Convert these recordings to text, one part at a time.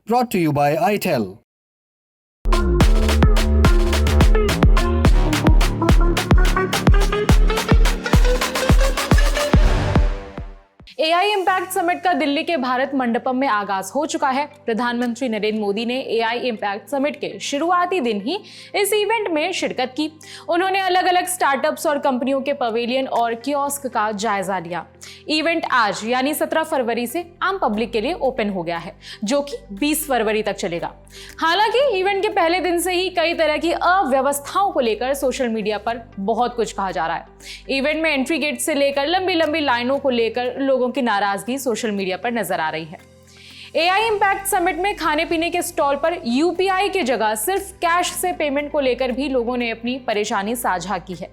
brought to you by ITEL. AI impact summit का दिल्ली के भारत मंडपम में आगाज हो चुका है। प्रधानमंत्री नरेंद्र मोदी ने एआई इम्पैक्ट समिट के शुरुआती दिन ही इस इवेंट में शिरकत की। उन्होंने अलग अलग स्टार्टअप्स और कंपनियों के पवेलियन और कियोस्क का जायजा लिया। इवेंट आज यानी 17 फरवरी से आम पब्लिक के लिए ओपन हो गया है, जो कि 20 फरवरी तक चलेगा। हालांकि इवेंट के पहले दिन से ही कई तरह की अव्यवस्थाओं को लेकर सोशल मीडिया पर बहुत कुछ कहा जा रहा है। इवेंट में एंट्री गेट से लेकर लंबी लंबी लाइनों को लेकर लोगों की नाराजगी सोशल मीडिया पर नजर आ रही है। एआई इम्पैक्ट समिट में खाने पीने के स्टॉल पर यूपीआई की जगह सिर्फ कैश से पेमेंट को लेकर भी लोगों ने अपनी परेशानी साझा की है।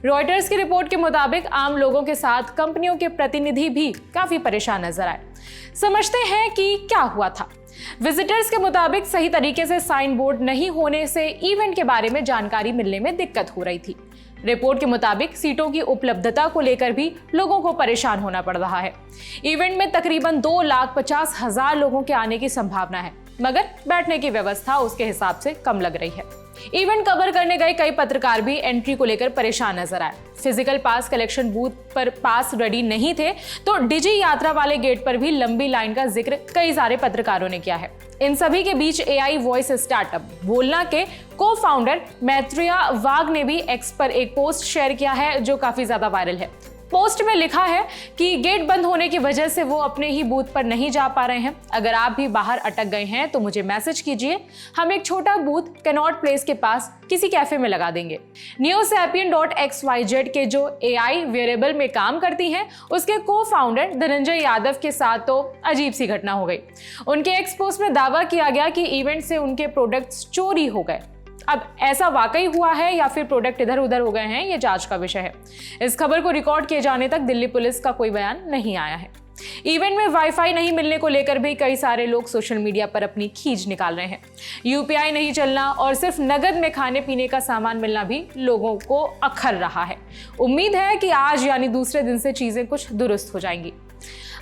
रॉयटर्स की रिपोर्ट के मुताबिक आम लोगों के साथ कंपनियों के प्रतिनिधि भी काफी परेशान नजर आए। समझते हैं कि क्या हुआ था। विजिटर्स के मुताबिक सही तरीके से साइन बोर्ड नहीं होने से इवेंट के बारे में जानकारी मिलने में दिक्कत हो रही थी। रिपोर्ट के मुताबिक सीटों की उपलब्धता को लेकर भी लोगों को परेशान होना पड़ रहा है। इवेंट में तकरीबन 2,50,000 लोगों के आने की संभावना है, मगर बैठने की व्यवस्था उसके हिसाब से कम लग रही है। इवेंट कवर करने गए कई पत्रकार भी एंट्री को लेकर परेशान नजर आए। फिजिकल पास कलेक्शन बूथ पर पास रेडी नहीं थे, तो डिजी यात्रा वाले गेट पर भी लंबी लाइन का जिक्र कई सारे पत्रकारों ने किया है। इन सभी के बीच एआई वॉइस स्टार्टअप बोलना के को-फाउंडर मैत्रेया वाघ ने भी एक्स पर एक पोस्ट शेयर किया है, जो काफी ज्यादा वायरल है। पोस्ट में लिखा है कि गेट बंद होने की वजह से वो अपने ही बूथ पर नहीं जा पा रहे हैं। अगर आप भी बाहर अटक गए हैं तो मुझे मैसेज कीजिए, हम एक छोटा बूथ कैनॉट प्लेस के पास किसी कैफे में लगा देंगे। neosapien.xyz के जो एआई वेरिएबल में काम करती हैं, उसके को-फाउंडर धनंजय यादव के साथ तो अजीब सी घटना हो गई। उनके एक्स पोस्ट में दावा किया गया कि इवेंट से उनके प्रोडक्ट्स चोरी हो गए। अब ऐसा वाकई हुआ है या फिर प्रोडक्ट इधर उधर हो गए हैं, ये जांच का विषय है। इस खबर को रिकॉर्ड किए जाने तक दिल्ली पुलिस का कोई बयान नहीं आया है। इवेंट में वाईफाई नहीं मिलने को लेकर भी कई सारे लोग सोशल मीडिया पर अपनी खींच निकाल रहे हैं। यूपीआई नहीं चलना और सिर्फ नगद में खाने पीने का सामान मिलना भी लोगों को अखर रहा है। उम्मीद है कि आज यानी दूसरे दिन से चीजें कुछ दुरुस्त हो जाएंगी।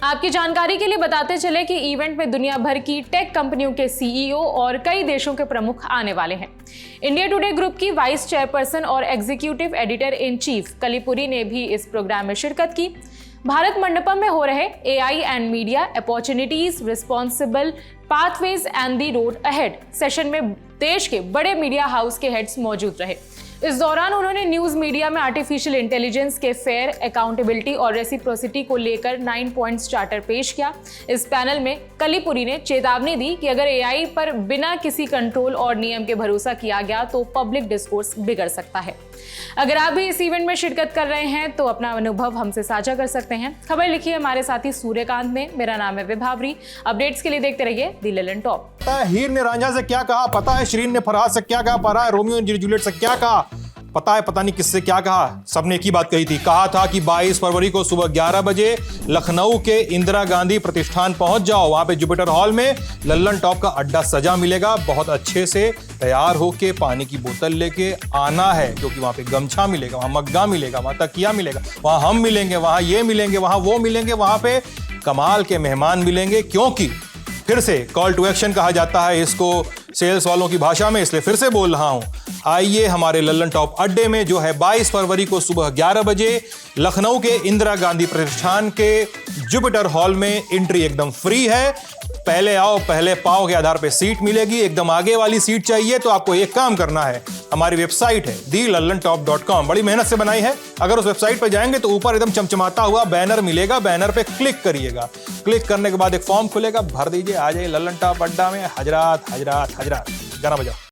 आपकी जानकारी के लिए बताते चले कि इवेंट में दुनिया भर की टेक कंपनियों के सीईओ और कई देशों के प्रमुख आने वाले हैं। इंडिया टुडे ग्रुप की वाइस चेयरपर्सन और executive editor in chief Kalli Purie ने भी इस प्रोग्राम में शिरकत की। भारत मंडपम में हो रहे AI and media opportunities, responsible pathways and the road ahead session में देश के बड़े मीडिया हाउस के हेड्स मौजूद रहे। इस दौरान उन्होंने न्यूज मीडिया में आर्टिफिशियल इंटेलिजेंस के फेयर, अकाउंटेबिलिटी और रेसिप्रोसिटी को लेकर 9 पॉइंट्स चार्टर पेश किया। इस पैनल में कलीपुरी ने चेतावनी दी कि अगर एआई पर बिना किसी कंट्रोल और नियम के भरोसा किया गया तो पब्लिक डिस्कोर्स बिगड़ सकता है। अगर आप भी इस इवेंट में शिरकत कर रहे हैं तो अपना अनुभव हमसे साझा कर सकते हैं। खबर लिखिए हमारे साथी सूर्यकांत ने। मेरा नाम है विभावरी। अपडेट्स के लिए देखते रहिए दी ललन टॉप। पता है हीर ने रांझा से क्या कहा, पता है शिरीन ने फरहाद से क्या कहा, पता है रोमियो ने जूलियट से क्या कहा, पता है पता नहीं किससे क्या कहा। सबने एक ही बात कही थी। कहा था कि 22 फरवरी को सुबह 11 बजे लखनऊ के इंदिरा गांधी प्रतिष्ठान पहुंच जाओ। वहां पे जुपिटर हॉल में लल्लन टॉप का अड्डा सजा मिलेगा। बहुत अच्छे से तैयार होके पानी की बोतल लेके आना है, क्योंकि वहां पे गमछा मिलेगा, वहां मग्गा मिलेगा, वहां तकिया मिलेगा, वहां हम मिलेंगे, वहां ये मिलेंगे, वहां वो मिलेंगे, वहां पे कमाल के मेहमान मिलेंगे। क्योंकि फिर से कॉल टू एक्शन कहा जाता है इसको सेल्स वालों की भाषा में, इसलिए फिर से बोल रहा हूं। आइए हमारे लल्लन टॉप अड्डे में, जो है 22 फरवरी को सुबह 11 बजे लखनऊ के इंदिरा गांधी प्रतिष्ठान के जुपिटर हॉल में। एंट्री एकदम फ्री है। पहले आओ पहले पाओ के आधार पे सीट मिलेगी। एकदम आगे वाली सीट चाहिए तो आपको एक काम करना है, हमारी वेबसाइट है thelallanTop.com, बड़ी मेहनत से बनाई है। अगर उस वेबसाइट पे जाएंगे तो ऊपर एकदम चमचमाता हुआ बैनर मिलेगा, बैनर पे क्लिक करिएगा। क्लिक करने के बाद एक फॉर्म खुलेगा, भर दीजिए, आ जाइए लल्लन टॉप अड्डा में। हजरात हजरात हजरात, गाना बजाओ।